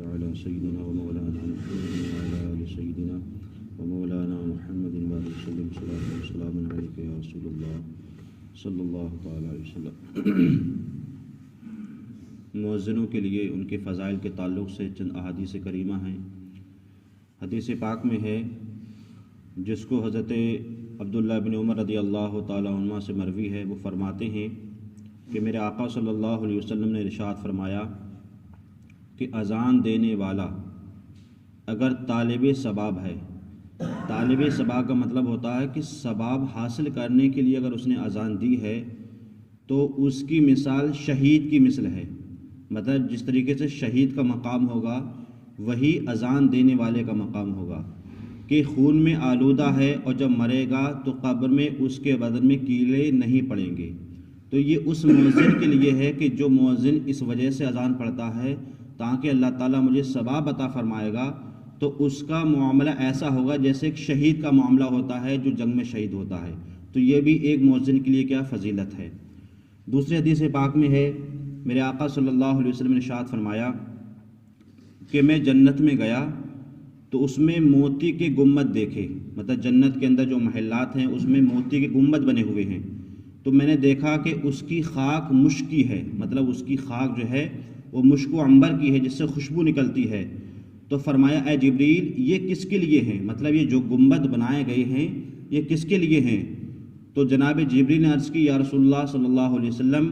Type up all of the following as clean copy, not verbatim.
على سيدنا ومولانا محمد وعلى آل سيدنا ومولانا محمد وبارك وسلم صلاة وسلام عليك يا رسول الله صلی اللہ تعالی علیہ وسلم۔ مؤذنوں کے لیے ان کے فضائل کے تعلق سے چند احادیث کریمہ ہیں۔ حدیث پاک میں ہے، جس کو حضرت عبداللہ بن عمر رضی اللہ تعالی عنہ سے مروی ہے، وہ فرماتے ہیں کہ میرے آقا صلی اللہ علیہ وسلم نے ارشاد فرمایا کہ اذان دینے والا اگر طالب ثواب ہے، طالب ثواب کا مطلب ہوتا ہے کہ ثواب حاصل کرنے کے لیے اگر اس نے اذان دی ہے تو اس کی مثال شہید کی مثل ہے۔ مطلب جس طریقے سے شہید کا مقام ہوگا وہی اذان دینے والے کا مقام ہوگا کہ خون میں آلودہ ہے اور جب مرے گا تو قبر میں اس کے بدن میں کیلے نہیں پڑیں گے۔ تو یہ اس مؤذن کے لیے ہے کہ جو مؤذن اس وجہ سے اذان پڑھتا ہے تاکہ اللہ تعالیٰ مجھے ثواب عطا فرمائے گا، تو اس کا معاملہ ایسا ہوگا جیسے ایک شہید کا معاملہ ہوتا ہے جو جنگ میں شہید ہوتا ہے۔ تو یہ بھی ایک مؤذن کے لیے کیا فضیلت ہے۔ دوسری حدیث پاک میں ہے، میرے آقا صلی اللہ علیہ وسلم نے ارشاد فرمایا کہ میں جنت میں گیا تو اس میں موتی کے گنبد دیکھے، مطلب جنت کے اندر جو محلات ہیں اس میں موتی کے گنبد بنے ہوئے ہیں۔ تو میں نے دیکھا کہ اس کی خاک مشک کی ہے، مطلب اس کی خاک جو ہے وہ مشک و عنبر کی ہے جس سے خوشبو نکلتی ہے۔ تو فرمایا اے جبریل یہ کس کے لیے ہیں، مطلب یہ جو گنبد بنائے گئے ہیں یہ کس کے لیے ہیں؟ تو جناب جبریل نے عرض کی یا رسول اللہ صلی اللہ علیہ وسلم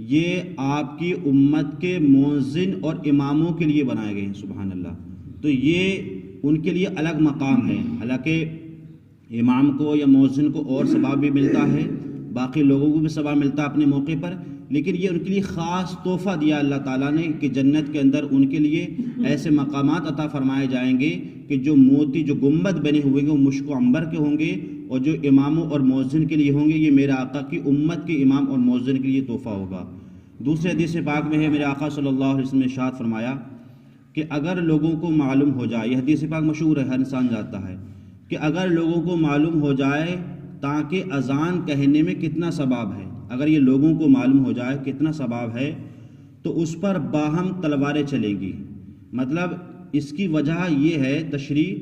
یہ آپ کی امت کے مؤذن اور اماموں کے لیے بنائے گئے ہیں۔ سبحان اللہ۔ تو یہ ان کے لیے الگ مقام ہے، حالانکہ امام کو یا مؤذن کو اور ثواب بھی ملتا ہے، باقی لوگوں کو بھی ثواب ملتا ہے اپنے موقع پر، لیکن یہ ان کے لیے خاص تحفہ دیا اللہ تعالیٰ نے کہ جنت کے اندر ان کے لیے ایسے مقامات عطا فرمائے جائیں گے کہ جو موتی جو گنبد بنے ہوئے گے وہ مشک و عنبر کے ہوں گے، اور جو اماموں اور مؤذن کے لیے ہوں گے یہ میرے آقا کی امت کے امام اور مؤذن کے لیے تحفہ ہوگا۔ دوسرے حدیث پاک میں ہے، میرے آقا صلی اللہ علیہ وسلم نے ارشاد فرمایا کہ اگر لوگوں کو معلوم ہو جائے، یہ حدیث پاک مشہور ہے، ہر انسان جانتا ہے کہ اگر لوگوں کو معلوم ہو جائے تاکہ اذان کہنے میں کتنا ثواب ہے، اگر یہ لوگوں کو معلوم ہو جائے کتنا ثواب ہے تو اس پر باہم تلواریں چلیں گی۔ مطلب اس کی وجہ یہ ہے تشریح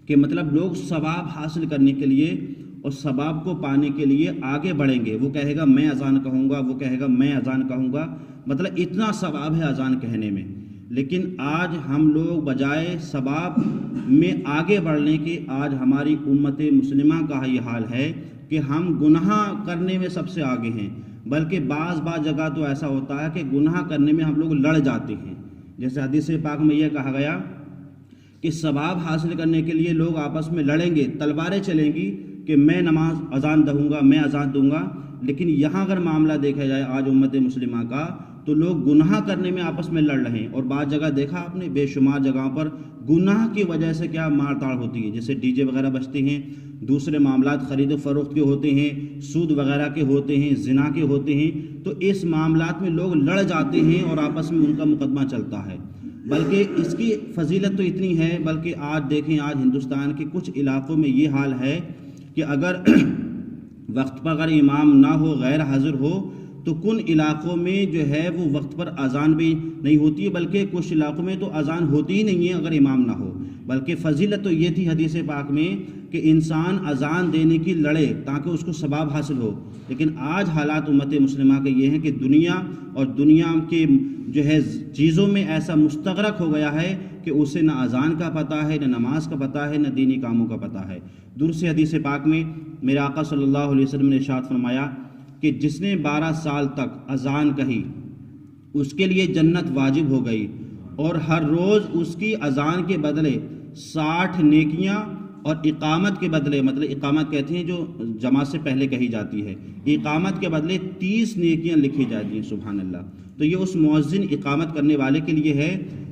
کہ مطلب لوگ ثواب حاصل کرنے کے لیے اور ثواب کو پانے کے لیے آگے بڑھیں گے۔ وہ کہے گا میں اذان کہوں گا، وہ کہے گا میں اذان کہوں گا، مطلب اتنا ثواب ہے اذان کہنے میں۔ لیکن آج ہم لوگ بجائے ثواب میں آگے بڑھنے کے، آج ہماری امت مسلمہ کا یہ حال ہے کہ ہم گناہ کرنے میں سب سے آگے ہیں، بلکہ بعض جگہ تو ایسا ہوتا ہے کہ گناہ کرنے میں ہم لوگ لڑ جاتے ہیں۔ جیسے حدیث پاک میں یہ کہا گیا کہ ثواب حاصل کرنے کے لیے لوگ آپس میں لڑیں گے، تلواریں چلیں گی کہ میں نماز اذان دوں گا، میں اذان دوں گا۔ لیکن یہاں اگر معاملہ دیکھا جائے آج امت مسلمہ کا تو لوگ گناہ کرنے میں آپس میں لڑ رہے ہیں، اور بعض جگہ دیکھا آپ نے بے شمار جگہوں پر گناہ کی وجہ سے کیا مار تاڑ ہوتی ہے، جیسے ڈی جے وغیرہ بجتے ہیں، دوسرے معاملات خرید و فروخت کے ہوتے ہیں، سود وغیرہ کے ہوتے ہیں، زنا کے ہوتے ہیں، تو اس معاملات میں لوگ لڑ جاتے ہیں اور آپس میں ان کا مقدمہ چلتا ہے۔ بلکہ اس کی فضیلت تو اتنی ہے، بلکہ آج دیکھیں آج ہندوستان کے کچھ علاقوں میں یہ حال ہے کہ اگر وقت پر اگر امام نہ ہو، غیر حاضر ہو، تو کن علاقوں میں جو ہے وہ وقت پر اذان بھی نہیں ہوتی ہے، بلکہ کچھ علاقوں میں تو اذان ہوتی ہی نہیں ہے اگر امام نہ ہو۔ بلکہ فضیلت تو یہ تھی حدیث پاک میں کہ انسان اذان دینے کی لڑے تاکہ اس کو ثواب حاصل ہو۔ لیکن آج حالات امت مسلمہ کے یہ ہیں کہ دنیا اور دنیا کے جو ہے چیزوں میں ایسا مستغرق ہو گیا ہے کہ اسے نہ اذان کا پتہ ہے، نہ نماز کا پتہ ہے، نہ دینی کاموں کا پتہ ہے۔ دوسری حدیث پاک میں میرے آقا صلی اللہ علیہ وسلم نے ارشاد فرمایا کہ جس نے 12 سال تک اذان کہی اس کے لیے جنت واجب ہو گئی، اور ہر روز اس کی اذان کے بدلے 60 نیکیاں، اور اقامت کے بدلے، مطلب اقامت کہتے ہیں جو جماعت سے پہلے کہی جاتی ہے، اقامت کے بدلے 30 نیکیاں لکھی جاتی ہیں۔ سبحان اللہ۔ تو یہ اس مؤذن اقامت کرنے والے کے لیے ہے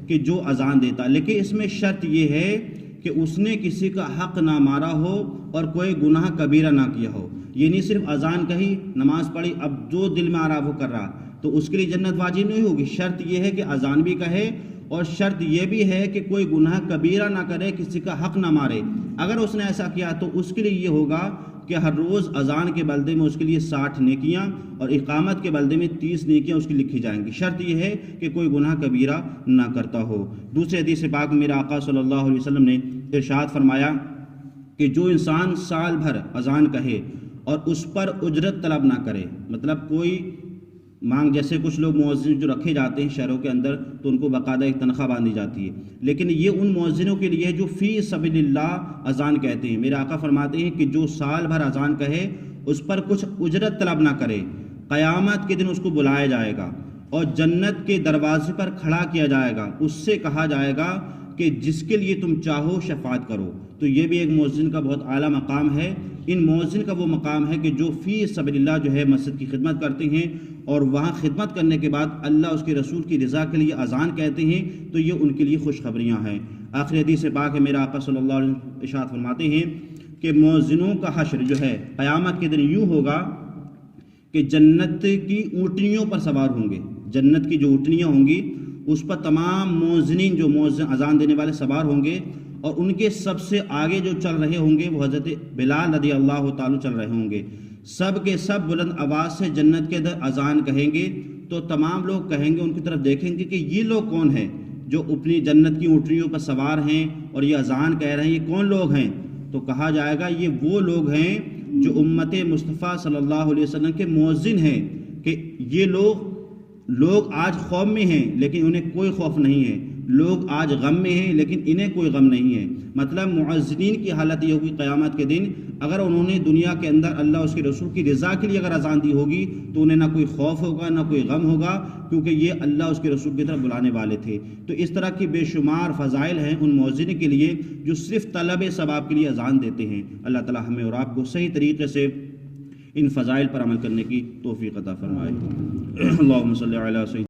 کہ جو اذان دیتا، لیکن اس میں شرط یہ ہے کہ اس نے کسی کا حق نہ مارا ہو اور کوئی گناہ کبیرہ نہ کیا ہو۔ یہ نہیں صرف اذان کہی، نماز پڑھی، اب جو دل میں آ رہا وہ کر رہا، تو اس کے لیے جنت واجب نہیں ہوگی۔ شرط یہ ہے کہ اذان بھی کہے، اور شرط یہ بھی ہے کہ کوئی گناہ کبیرہ نہ کرے، کسی کا حق نہ مارے۔ اگر اس نے ایسا کیا تو اس کے لیے یہ ہوگا کہ ہر روز اذان کے بدلے میں اس کے لیے 60 نیکیاں اور اقامت کے بدلے میں 30 نیکیاں اس کی لکھی جائیں گی، شرط یہ ہے کہ کوئی گناہ کبیرہ نہ کرتا ہو۔ دوسرے حدیث پاک میں میرا آقا صلی اللہ علیہ وسلم نے ارشاد فرمایا کہ جو انسان سال بھر اذان کہے اور اس پر اجرت طلب نہ کرے، مطلب کوئی جیسے کچھ لوگ مؤذن جو رکھے جاتے ہیں شہروں کے اندر تو ان کو باقاعدہ ایک تنخواہ باندھی جاتی ہے، لیکن یہ ان مؤذنوں کے لیے ہے جو فی سبیل اللہ اذان کہتے ہیں۔ میرے آقا فرماتے ہیں کہ جو سال بھر اذان کہے اس پر کچھ اجرت طلب نہ کرے، قیامت کے دن اس کو بلایا جائے گا اور جنت کے دروازے پر کھڑا کیا جائے گا، اس سے کہا جائے گا کہ جس کے لیے تم چاہو شفاعت کرو۔ تو یہ بھی ایک مؤذن کا بہت اعلیٰ مقام ہے۔ ان مؤذن کا وہ مقام ہے کہ جو فی سبیل اللہ جو ہے مسجد کی خدمت کرتے ہیں اور وہاں خدمت کرنے کے بعد اللہ اس کے رسول کی رضا کے لیے اذان کہتے ہیں، تو یہ ان کے لیے خوشخبریاں ہیں۔ آخری حدیث پاک ہے میرا آقا صلی اللہ علیہ وسلم ارشاد فرماتے ہیں کہ مؤذنوں کا حشر جو ہے قیامت کے دن یوں ہوگا کہ جنت کی اونٹنیوں پر سوار ہوں گے، جنت کی جو اونٹنیاں ہوں گی اس پر تمام مؤذنین جو مؤذن اذان دینے والے سوار ہوں گے، اور ان کے سب سے آگے جو چل رہے ہوں گے وہ حضرت بلال رضی اللہ تعالیٰ چل رہے ہوں گے۔ سب کے سب بلند آواز سے جنت کے اندر اذان کہیں گے، تو تمام لوگ کہیں گے، ان کی طرف دیکھیں گے کہ یہ لوگ کون ہیں جو اپنی جنت کی اونٹنیوں پر سوار ہیں اور یہ اذان کہہ رہے ہیں، یہ کون لوگ ہیں؟ تو کہا جائے گا یہ وہ لوگ ہیں جو امت مصطفیٰ صلی اللہ علیہ وسلم کے مؤذن ہیں، کہ یہ لوگ آج خوف میں ہیں لیکن انہیں کوئی خوف نہیں ہے، لوگ آج غم میں ہیں لیکن انہیں کوئی غم نہیں ہے۔ مطلب مؤذنین کی حالت یہ ہوگی قیامت کے دن، اگر انہوں نے دنیا کے اندر اللہ اس کے رسول کی رضا کے لیے اگر اذان دی ہوگی تو انہیں نہ کوئی خوف ہوگا نہ کوئی غم ہوگا، کیونکہ یہ اللہ اس کے رسول کی طرف بلانے والے تھے۔ تو اس طرح کی بے شمار فضائل ہیں ان مؤذن کے لیے جو صرف طلب ثواب کے لیے اذان دیتے ہیں۔ اللہ تعالی ہمیں اور آپ کو صحیح طریقے سے ان فضائل پر عمل کرنے کی توفیق عطا فرمائے۔ اللہم صلی علی سیدنا